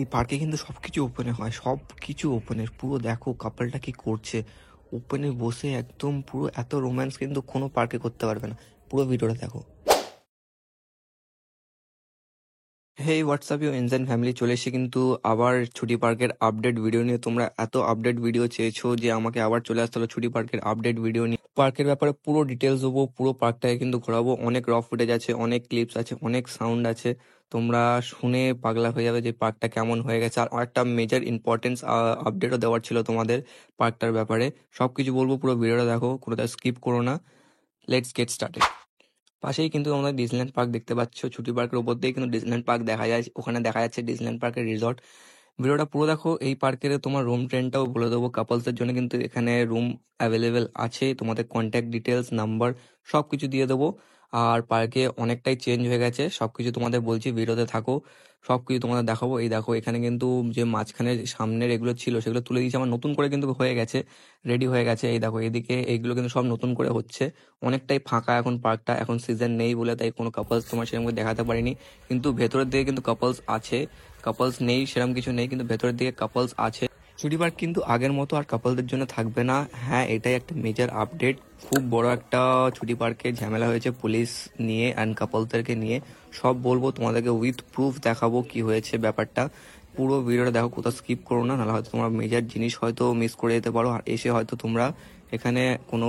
এই পার্কে কিন্তু সব কিছু ওপেনে হয়, সব কিছু ওপেনের। পুরো দেখো কাপলটা কি করছে, ওপেনে বসে একদম পুরো এত রোম্যান্স কিন্তু কোনো পার্কে করতে পারবে না। পুরো ভিডিওটা দেখো। হেই হোয়াটসঅ্যাপ ইউ এনজেন ফ্যামিলি, চলে এসে কিন্তু আবার ছুটি পার্কের আপডেট ভিডিও নিয়ে। তোমরা এত আপডেট ভিডিও চেয়েছো যে আমাকে আবার চলে আসতে হলো ছুটি পার্কের আপডেট ভিডিও নিয়ে। পার্কের ব্যাপারে পুরো ডিটেলস দেবো, পুরো পার্কটাকে কিন্তু ঘোরাবো। অনেক র ফুটেজ আছে, অনেক ক্লিপস আছে, অনেক সাউন্ড আছে। তোমরা শুনে পাগলা হয়ে যাবে যে পার্কটা কেমন হয়ে গেছে। আর একটা মেজর ইম্পর্টেন্স আপডেটও দেওয়ার ছিল তোমাদের পার্কটার ব্যাপারে। সবকিছু বলবো, পুরো ভিডিওটা দেখো, কোনোটা স্কিপ করো না। Let's get started. পাশেই কিন্তু তোমরা ডিজনিল্যান্ড পার্ক দেখতে পাচ্ছ। ছুটি পার্কের উপর দিয়ে কিন্তু ডিজনিল্যান্ড পার্ক দেখা যায়, ওখানে দেখা যাচ্ছে ডিজনিল্যান্ড পার্কের রিসর্ট। ভিডিওটা পুরো দেখো। এই পার্কের তোমার রুম ট্রেনটাও বলে দেবো, কাপলসের জন্য কিন্তু এখানে রুম অ্যাভেলেবেল আছে। তোমাদের কন্ট্যাক্ট ডিটেলস, নাম্বার সব কিছু দিয়ে দেবো। আর পার্কে অনেকটাই চেঞ্জ হয়ে গেছে, সব কিছু তোমাদের বলছি, ভিডিওতে থাকো, সব কিছু তোমাদের দেখাবো। এই দেখো এখানে কিন্তু যে মাঝখানে সামনের এগুলো ছিল সেগুলো তুলে দিয়েছে, আমার নতুন করে কিন্তু হয়ে গেছে, রেডি হয়ে গেছে। এই দেখো এদিকে এইগুলো কিন্তু সব নতুন করে হচ্ছে। অনেকটাই ফাঁকা এখন পার্কটা, এখন সিজন নেই বলে তাই কোনো কাপলস তোমার সেরকম দেখাতে পারিনি। কিন্তু ভেতরের দিকে কিন্তু কাপলস আছে, কাপলস নেই সেরকম কিছু নেই, কিন্তু ভেতরের দিকে কাপলস আছে। ছুটি পার্ক কিন্তু আগের মতো আর কাপলদের জন্য থাকবে না। হ্যাঁ, এটাই একটা মেজর আপডেট। খুব বড় একটা ছুটি পার্কে ঝামেলা হয়েছে পুলিশ নিয়ে অ্যান্ড কাপলদেরকে নিয়ে। সব বলবো তোমাদেরকে, উইথ প্রুফ দেখাবো কি হয়েছে ব্যাপারটা। পুরো ভিডিওটা দেখো, কোথাও স্কিপ করো না, নাহলে হয়তো তোমরা মেজর জিনিস হয়তো মিস করে যেতে পারো, আর এসে হয়তো তোমরা এখানে কোনো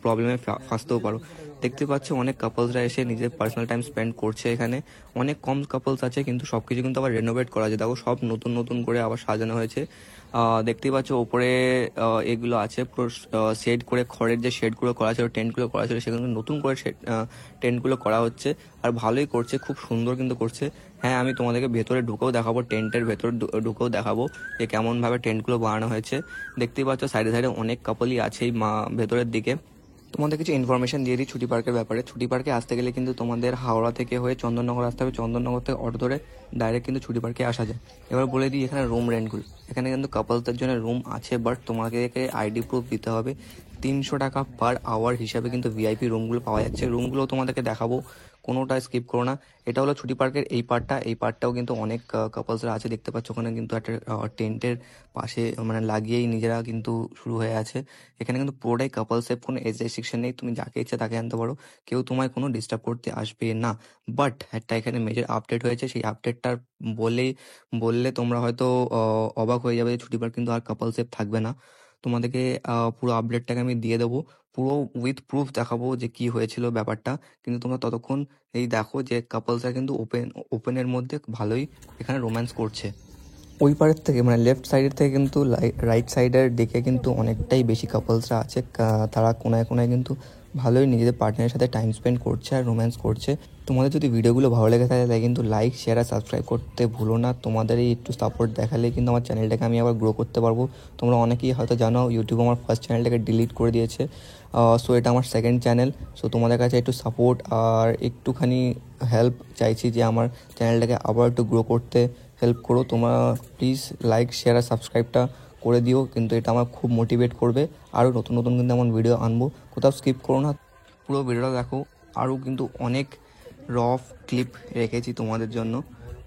প্রবলেমে ফাঁসতেও পারো। দেখতে পাচ্ছ অনেক কাপলসরা এসে নিজের পার্সোনাল টাইম স্পেন্ড করছে এখানে। অনেক কম কাপলস আছে, কিন্তু সবকিছু কিন্তু আবার রেনোভেট করা আছে। দেখো সব নতুন নতুন করে আবার সাজানো হয়েছে। দেখতেই পাচ্ছ ওপরে এগুলো আছে পুরো শেড করে, খড়ের যে শেডগুলো করা ছিল, টেন্টগুলো করা ছিল, সেগুলো নতুন করে টেন্টগুলো করা হচ্ছে। আর ভালোই করছে, খুব সুন্দর কিন্তু করছে। হ্যাঁ, আমি তোমাদেরকে ভেতরে ঢুকেও দেখাবো, টেন্টের ভেতরে ঢুকেও দেখাবো যে কেমনভাবে টেন্টগুলো বানানো হয়েছে। দেখতেই পাচ্ছ সাইডে সাইডে অনেক কাপলই আছেই ভেতরের দিকে। তোমাদের কিছু ইনফরমেশন দিয়ে দিই ছুটি পার্কের ব্যাপারে। ছুটি পার্কে আসতে গেলে কিন্তু তোমাদের হাওড়া থেকে হয়ে চন্দননগর আসতে হবে, চন্দননগর থেকে অটো ধরে ডাইরেক্ট কিন্তু ছুটি পার্কে আসা যায়। এবার বলে দিই এখানে রুম রেন্টগুলো। এখানে কিন্তু কাপলসদের জন্য রুম আছে, বাট তোমাদেরকে আইডি প্রুফ দিতে হবে। 300 টাকা পার আওয়ার হিসাবে কিন্তু ভিআইপি রুমগুলো পাওয়া যাচ্ছে। রুমগুলো তোমাদেরকে দেখাবো, কোনোটা স্কিপ করো না। এটা হলো ছুটি পার্কের এই পার্টটা। এই পার্টটাও কিন্তু অনেক কাপলসরা আছে, দেখতে পাচ্ছ ওখানে কিন্তু একটা টেন্টের পাশে মানে লাগিয়েই নিজেরা কিন্তু শুরু হয়ে আছে। এখানে কিন্তু পুরোটাই কাপল সেফ, কোনো এজ রেস্ট্রিকশন নেই, তুমি যাকে ইচ্ছা তাকে আনতে পারো, কেউ তোমায় কোনো ডিস্টার্ব করতে আসবে না। বাট একটা এখানে মেজর আপডেট হয়েছে, সেই আপডেটটার বললে তোমরা হয়তো অবাক হয়ে যাবে যে ছুটি পার্ক কিন্তু আর কাপল সেফ থাকবে না। তোমাদেরকে পুরো আপডেটটাকে আমি দিয়ে দেবো, পুরো উইথ প্রুফ দেখাবো যে কি হয়েছিল ব্যাপারটা। কিন্তু তোমরা ততক্ষণ এই দেখো যে কাপলসরা কিন্তু ওপেনের মধ্যে ভালোই এখানে রোম্যান্স করছে। ওই পারের থেকে মানে লেফট সাইডের থেকে কিন্তু রাইট সাইডের দিকে কিন্তু অনেকটাই বেশি কাপলসরা আছে। তারা কোনায় কোনায় কিন্তু ভালোই নিজেদের পার্টনারের সাথে টাইম স্পেন্ড করছে আর রোম্যান্স করছে। তোমাদের যদি ভিডিওগুলো ভালো লেগে থাকে তাহলে কিন্তু লাইক, শেয়ার আর সাবস্ক্রাইব করতে ভুলো না। তোমাদের এই একটু সাপোর্ট দেখালে কিন্তু আমার চ্যানেলটাকে আমি আবার গ্রো করতে পারবো। তোমরা অনেকেই হয়তো জানো ইউটিউব আমার ফার্স্ট চ্যানেলটাকে ডিলিট করে দিয়েছে, সো এটা আমার সেকেন্ড চ্যানেল। সো তোমাদের কাছে একটু সাপোর্ট আর একটুখানি হেল্প চাইছি যে আমার চ্যানেলটাকে আবার একটু গ্রো করতে হেল্প করো। তোমরা প্লিজ লাইক, শেয়ার আর সাবস্ক্রাইবটা করে দিও, কিন্তু এটা আমার খুব মোটিভেট করবে। আরও নতুন নতুন কিন্তু এমন ভিডিও আনবো, কোথাও স্কিপ করো না, পুরো ভিডিওটা দেখো। আরও কিন্তু অনেক রফ ক্লিপ রেখেছি তোমাদের জন্য,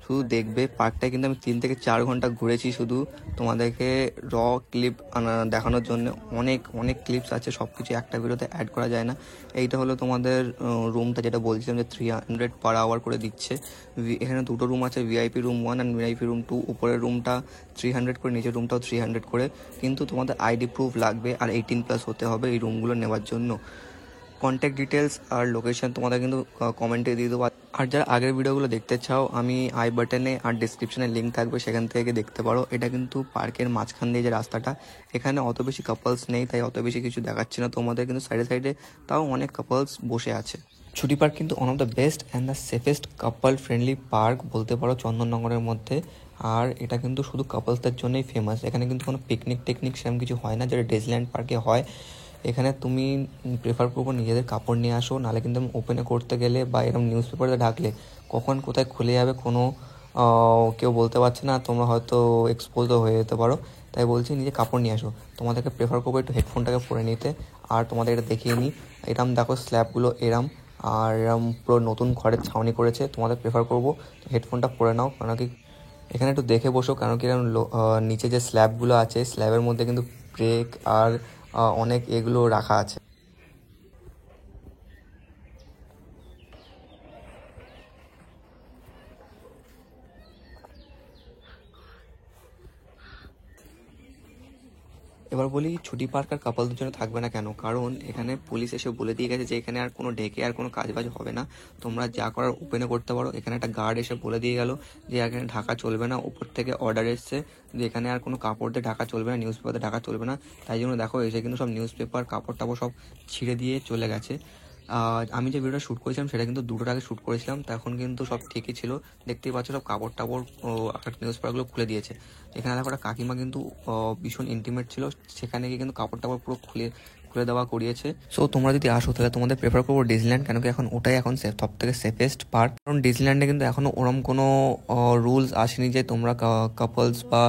শুধু দেখবে। পার্কটায় কিন্তু আমি 3 থেকে 4 ঘন্টা ঘুরেছি শুধু তোমাদেরকে র ক্লিপ দেখানোর জন্য। অনেক অনেক ক্লিপস আছে, সব কিছু একটা ভিডিওতে অ্যাড করা যায় না। এইটা হলো তোমাদের রুমটা, যেটা বলছিলাম যে 300 পার আওয়ার করে দিচ্ছে। এখানে দুটো রুম আছে, VIP room 1 and VIP room 2। উপরের রুমটা 300 করে, নিচের রুমটাও 300 করে। কিন্তু তোমাদের আইডি প্রুফ লাগবে আর 18+ হতে হবে এই রুমগুলো নেওয়ার জন্য। কন্ট্যাক্ট ডিটেলস আর লোকেশন তোমাদের কিন্তু কমেন্টে দিয়ে দেবো। আর যারা আগের ভিডিওগুলো দেখতে চাও, আমি আই বাটনে আর ডিসক্রিপশনে লিঙ্ক থাকবে, সেখান থেকে দেখতে পারো। এটা কিন্তু পার্কের মাঝখান দিয়ে যে রাস্তাটা, এখানে অত বেশি কাপলস নেই তাই অত বেশি কিছু দেখাচ্ছি না তোমাদের, কিন্তু সাইডে সাইডে তাও অনেক কাপলস বসে আছে। ছুটি পার্ক কিন্তু one of the best and the safest couple friendly park বলতে পারো চন্দননগরের মধ্যে। আর এটা কিন্তু শুধু কাপলসদের জন্যই ফেমাস। এখানে কিন্তু কোনো পিকনিক টেকনিক সেরকম কিছু হয় না, যেটা ডিজনিল্যান্ড পার্কে হয়। এখানে তুমি প্রেফার করবো নিজেদের কাপড় নিয়ে আসো, নাহলে কিন্তু ওপেনে করতে গেলে বা এরকম নিউজ পেপারে ঢাকলে কখন কোথায় খুলে যাবে কোনো কেউ বলতে পারছে না, তোমরা হয়তো এক্সপোজও হয়ে যেতে পারো। তাই বলছি নিজে কাপড় নিয়ে আসো। তোমাদেরকে প্রেফার করবো একটু হেডফোনটাকে পরে নিতে। আর তোমাদের এটা দেখিয়ে নিই, এরম দেখো স্ল্যাবগুলো এরম, আর এরম পুরো নতুন ঘরের ছাউনি করেছে। তোমাদের প্রেফার করবো হেডফোনটা পরে নাও, কারণ কি এখানে একটু দেখে বসো, কারণ কি এরকম নিচে যে স্ল্যাবগুলো আছে স্ল্যাবের মধ্যে কিন্তু ব্রেক আর অনেক এগুলো রাখা আছে। এবার বলি ছুটি পার্ক আর কাপলদের জন্য থাকবে না কেন, কারণ এখানে পুলিশ এসে বলে দিয়ে গেছে যে এখানে আর কোনো ডেকে আর কোনো কাজবাজ হবে না, তোমরা যা করার ওপেনে করতে পারো। এখানে একটা গার্ড এসে বলে দিয়ে গেল যে এখানে ঢাকা চলবে না, উপর থেকে অর্ডার এসছে যে এখানে আর কোনো কাপড় দিয়ে ঢাকা চলবে না, নিউজ পেপার দিয়ে ঢাকা চলবে না। তাই জন্য দেখো এসে কিন্তু সব নিউজ পেপার কাপড় টাপড় সব ছিঁড়ে দিয়ে চলে গেছে। আমি যে ভিডিওটা শ্যুট করেছিলাম সেটা কিন্তু 2টার আগে শ্যুট করেছিলাম, তখন কিন্তু সব ঠিকই ছিল। দেখতেই পাচ্ছ সব কাপড় টাপড় নিউজ পেপারগুলো খুলে দিয়েছে। এখানে দেখো একটা কাকিমা কিন্তু ভীষণ ইন্টিমেট ছিল, সেখানে গিয়ে কিন্তু কাপড় টাপড় পুরো খুলে খুলে দেওয়া করিয়েছে। সো তোমরা যদি আসো তাহলে তোমাদের প্রেফার করবো ডিজনিল্যান্ড, কেন কি এখন ওটাই এখন সব থেকে সেফেস্ট পার্ক। কারণ ডিজনিল্যান্ডে কিন্তু এখনো ওরম কোনো রুলস আসেনি যে তোমরা কাপলস বা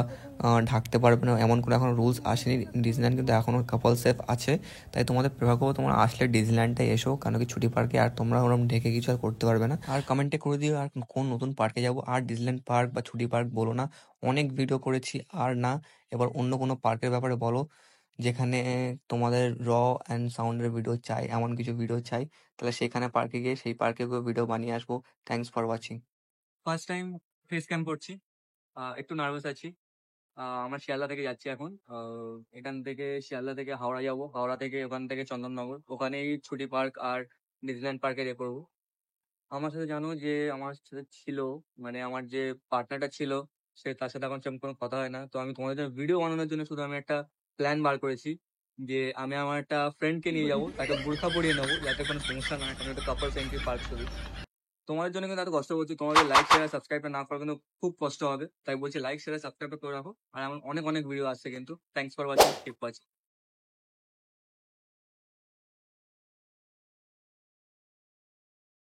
ঢাকতে পারবে না, এমন কোনো এখন রুলস আসেনি। ডিজনিল্যান্ড কিন্তু এখনও কাপল সেফ আছে। তাই তোমাদের প্রেফার করবো তোমরা আসলে ডিজনিল্যান্ডে এসো, কেন কি ছুটি পার্কে আর তোমরা ওরম ঢেকে কিছু আর করতে পারবে না। আর কমেন্টে করে দিও আর কোন নতুন পার্কে যাবো, আর ডিজনিল্যান্ড পার্ক বা ছুটি পার্ক বলো না, অনেক ভিডিও করেছি আর না। এবার অন্য কোনো পার্কের ব্যাপারে বলো যেখানে তোমাদের অ্যান্ড সাউন্ডের ভিডিও চাই, এমন কিছু ভিডিও চাই, তাহলে সেখানে পার্কে গিয়ে সেই পার্কে ভিডিও বানিয়ে আসবো। Thanks for watching. First time face cam করছি, একটু নার্ভাস আছি। আমরা শিয়ালদা থেকে যাচ্ছি এখন। এখান থেকে শিয়ালদা থেকে হাওড়া যাব, হাওড়া থেকে ওখান থেকে চন্দননগর, ওখানেই ছুটি পার্ক আর ডিজনিল্যান্ড পার্কে এ করবো। আমার সাথে জানো যে আমার সাথে ছিল, মানে আমার যে পার্টনারটা ছিল, তার সাথে এখন সেরকম কোনো কথা হয় না। তো আমি তোমাদের জন্য ভিডিও বানানোর জন্য শুধু আমি একটা প্ল্যান বার করেছি যে আমি আমার একটা ফ্রেন্ডকে নিয়ে যাবো, তাকে বোরখা পরিয়ে নেবো যাতে কোনো সমস্যা না হয়, কারণ এটা কাপল ফ্রেন্ডলি পার্ক শুধু। তোমাদের জন্য কিন্তু এত কষ্ট করছি, তোমাদের লাইক শেয়ার সাবস্ক্রাইবটা না করা কিন্তু খুব কষ্ট হবে, তাই বলছি লাইক শেয়ার সাবস্ক্রাইবটা করে রাখো। আর আমার অনেক অনেক ভিডিও আসছে কিন্তু। Thanks for watching, keep watching.